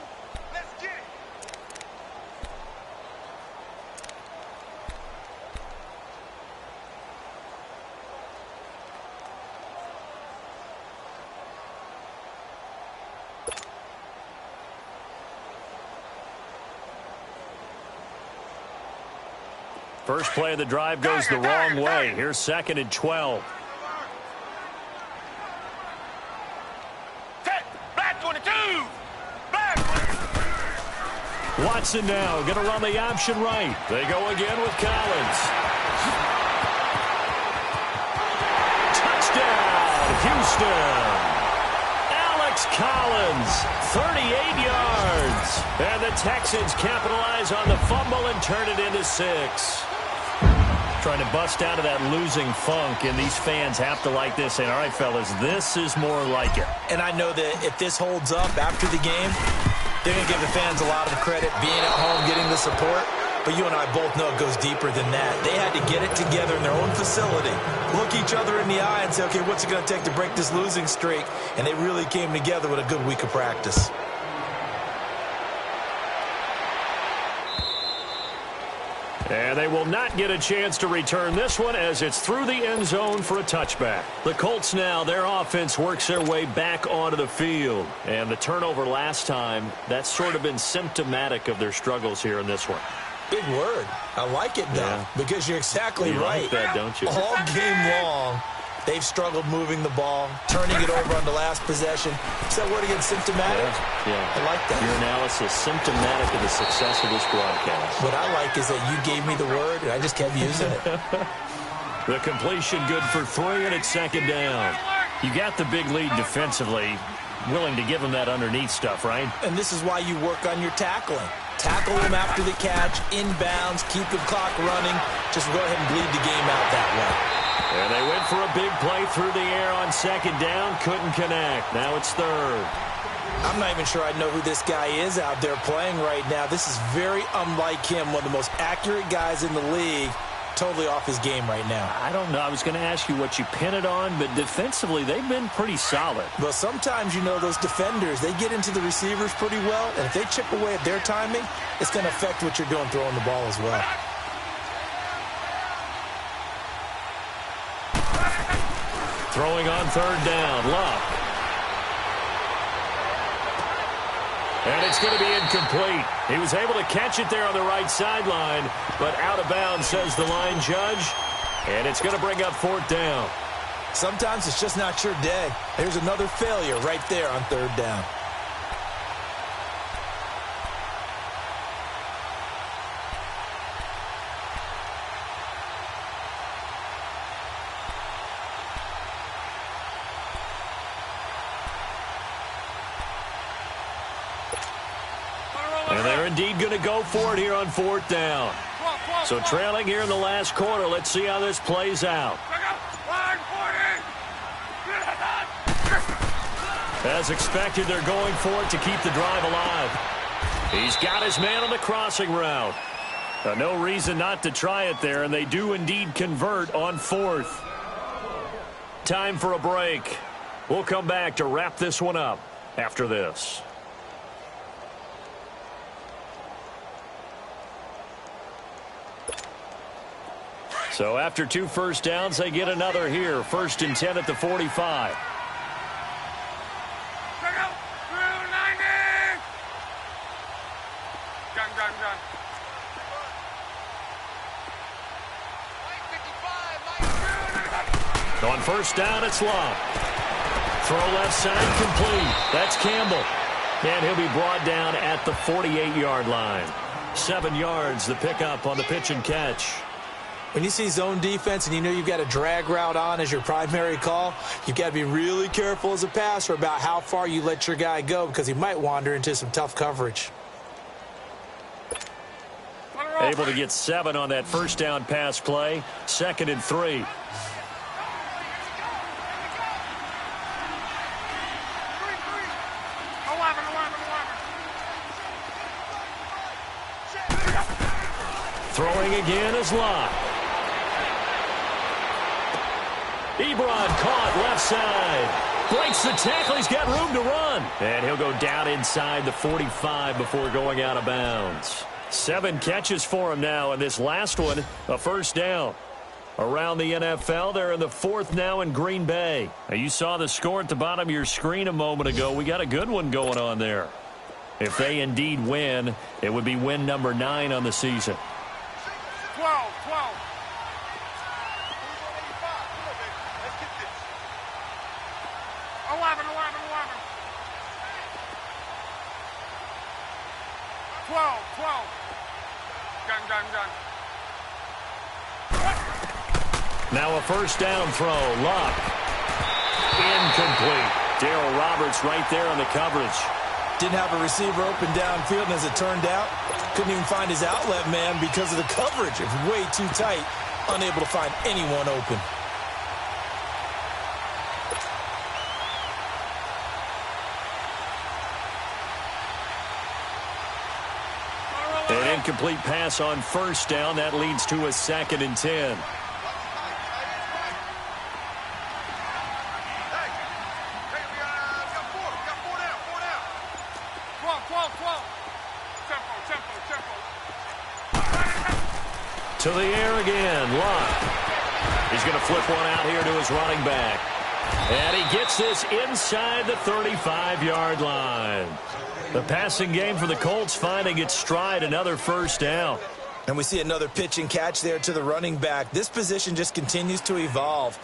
First play of the drive goes the wrong way. Here's 2nd and 12. Back 22. Back. Watson now going to run the option right. They go again with Collins. Touchdown, Houston. Alex Collins, 38 yards. And the Texans capitalize on the fumble and turn it into 6. Trying to bust out of that losing funk, and these fans have to like this. And, all right, fellas, this is more like it. And I know that if this holds up after the game, they're going to give the fans a lot of credit, being at home, getting the support. But you and I both know it goes deeper than that. They had to get it together in their own facility, look each other in the eye and say, okay, what's it going to take to break this losing streak? And they really came together with a good week of practice. And they will not get a chance to return this one as it's through the end zone for a touchback. The Colts now, their offense works their way back onto the field. And the turnover last time, that's sort of been symptomatic of their struggles here in this one. Big word. I like it, though, because you're exactly right. Like that, don't you? All game long, they've struggled moving the ball, turning it over on the last possession. Is that word again, symptomatic? Yeah. I like that. Your analysis, symptomatic of the success of this broadcast. What I like is that you gave me the word, and I just kept using it. The completion good for 3, and it's 2nd down. You got the big lead defensively, willing to give them that underneath stuff, right? And this is why you work on your tackling. Tackle them after the catch, inbounds, keep the clock running. Just go ahead and bleed the game out that way. And they went for a big play through the air on second down. Couldn't connect. Now it's third. I'm not even sure I know who this guy is out there playing right now. This is very unlike him, one of the most accurate guys in the league. Totally off his game right now. I don't know. I was going to ask you what you pin it on, but defensively, they've been pretty solid. Well, sometimes, you know, those defenders, they get into the receivers pretty well, and if they chip away at their timing, it's going to affect what you're doing throwing the ball as well. Throwing on third down, Luck. And it's going to be incomplete. He was able to catch it there on the right sideline, but out of bounds, says the line judge. And it's going to bring up fourth down. Sometimes it's just not your day. There's another failure right there on third down. And they're indeed going to go for it here on fourth down. So trailing here in the last quarter. Let's see how this plays out. As expected, they're going for it to keep the drive alive. He's got his man on the crossing route. No reason not to try it there, and they do indeed convert on fourth. Time for a break. We'll come back to wrap this one up after this. So after 2 first downs, they get another here. 1st and 10 at the 45. On first down, it's Love. Throw left side complete. That's Campbell. And he'll be brought down at the 48-yard line. 7 yards, the pickup on the pitch and catch. When you see zone defense and you know you've got a drag route on as your primary call, you've got to be really careful as a passer about how far you let your guy go because he might wander into some tough coverage. Able to get 7 on that first down pass play. 2nd and 3. Throwing again is Locke. Ebron caught left side. Breaks the tackle. He's got room to run. And he'll go down inside the 45 before going out of bounds. 7 catches for him now, and this last one, a first down. Around the NFL, they're in the 4th now in Green Bay. Now, you saw the score at the bottom of your screen a moment ago. We got a good one going on there. If they indeed win, it would be win number 9 on the season. 12. 11. 12. Gun. Now a first down throw. Luck. Incomplete. Darryl Roberts right there on the coverage. Didn't have a receiver open downfield, and as it turned out, couldn't even find his outlet man because of the coverage. It was way too tight, unable to find anyone open. An incomplete pass on first down. That leads to a 2nd and 10. To the air again, Locke. He's going to flip one out here to his running back. And he gets this inside the 35-yard line. The passing game for the Colts finding its stride, another first down. And we see another pitch and catch there to the running back. This position just continues to evolve.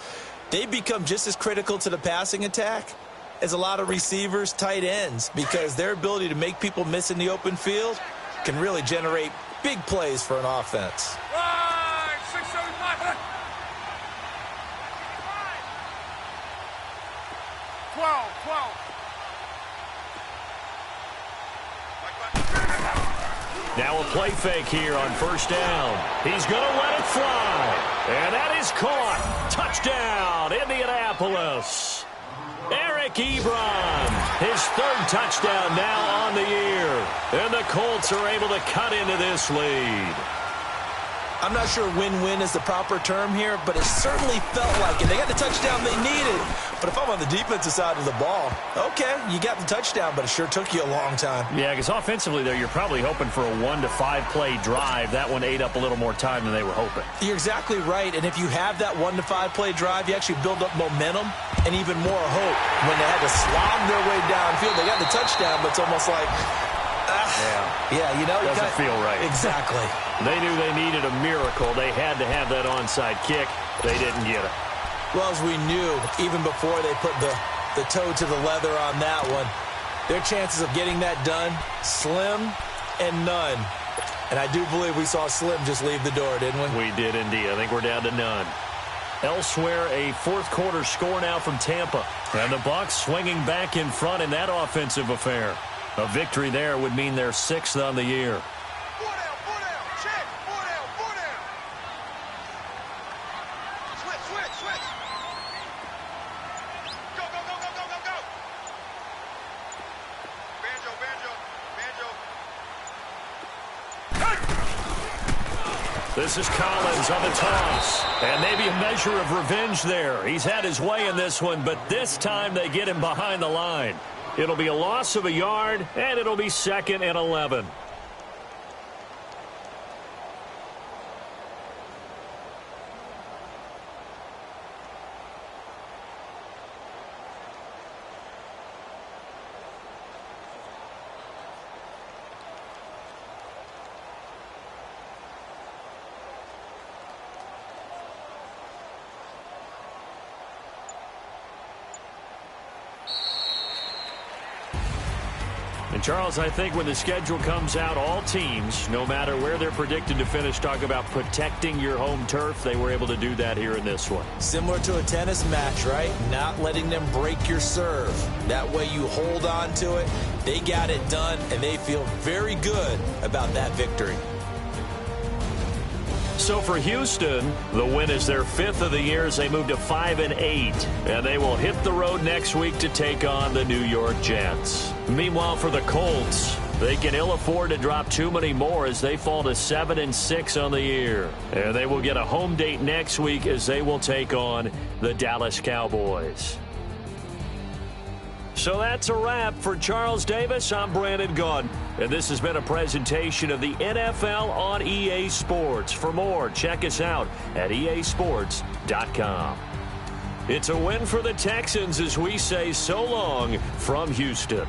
They become just as critical to the passing attack as a lot of receivers, tight ends, because their ability to make people miss in the open field can really generate big plays for an offense. 12. Now a play fake here on first down. He's going to let it fly. And that is caught. Touchdown, Indianapolis. Eric Ebron, his third touchdown now on the year. And the Colts are able to cut into this lead. I'm not sure win-win is the proper term here, but it certainly felt like it. They got the touchdown they needed. But if I'm on the defensive side of the ball, okay, you got the touchdown, but it sure took you a long time. Yeah, because offensively there, you're probably hoping for a 1 to 5 play drive. That one ate up a little more time than they were hoping. You're exactly right, and if you have that 1 to 5 play drive, you actually build up momentum and even more hope. When they had to slog their way downfield, they got the touchdown, but it's almost like, yeah, you know, doesn't feel right. Exactly. They knew they needed a miracle. They had to have that onside kick. They didn't get it. Well, as we knew, even before they put the toe to the leather on that one, their chances of getting that done, slim and none. And I do believe we saw Slim just leave the door, didn't we? We did indeed. I think we're down to none. Elsewhere, a fourth quarter score now from Tampa. And the Bucs swinging back in front in that offensive affair. A victory there would mean they're 6th on the year. 4 down, check, 4 down. Switch. Go. Banjo. This is Collins on the toss. And maybe a measure of revenge there. He's had his way in this one, but this time they get him behind the line. It'll be a loss of a yard, and it'll be 2nd and 11. And, Charles, I think when the schedule comes out, all teams, no matter where they're predicted to finish, talk about protecting your home turf. They were able to do that here in this one. Similar to a tennis match, right? Not letting them break your serve. That way you hold on to it. They got it done, and they feel very good about that victory. So for Houston, the win is their 5th of the year as they move to 5-8. And they will hit the road next week to take on the New York Jets. Meanwhile, for the Colts, they can ill afford to drop too many more as they fall to 7-6 on the year. And they will get a home date next week as they will take on the Dallas Cowboys. So that's a wrap. For Charles Davis, I'm Brandon Gaudin. And this has been a presentation of the NFL on EA Sports. For more, check us out at easports.com. It's a win for the Texans as we say so long from Houston.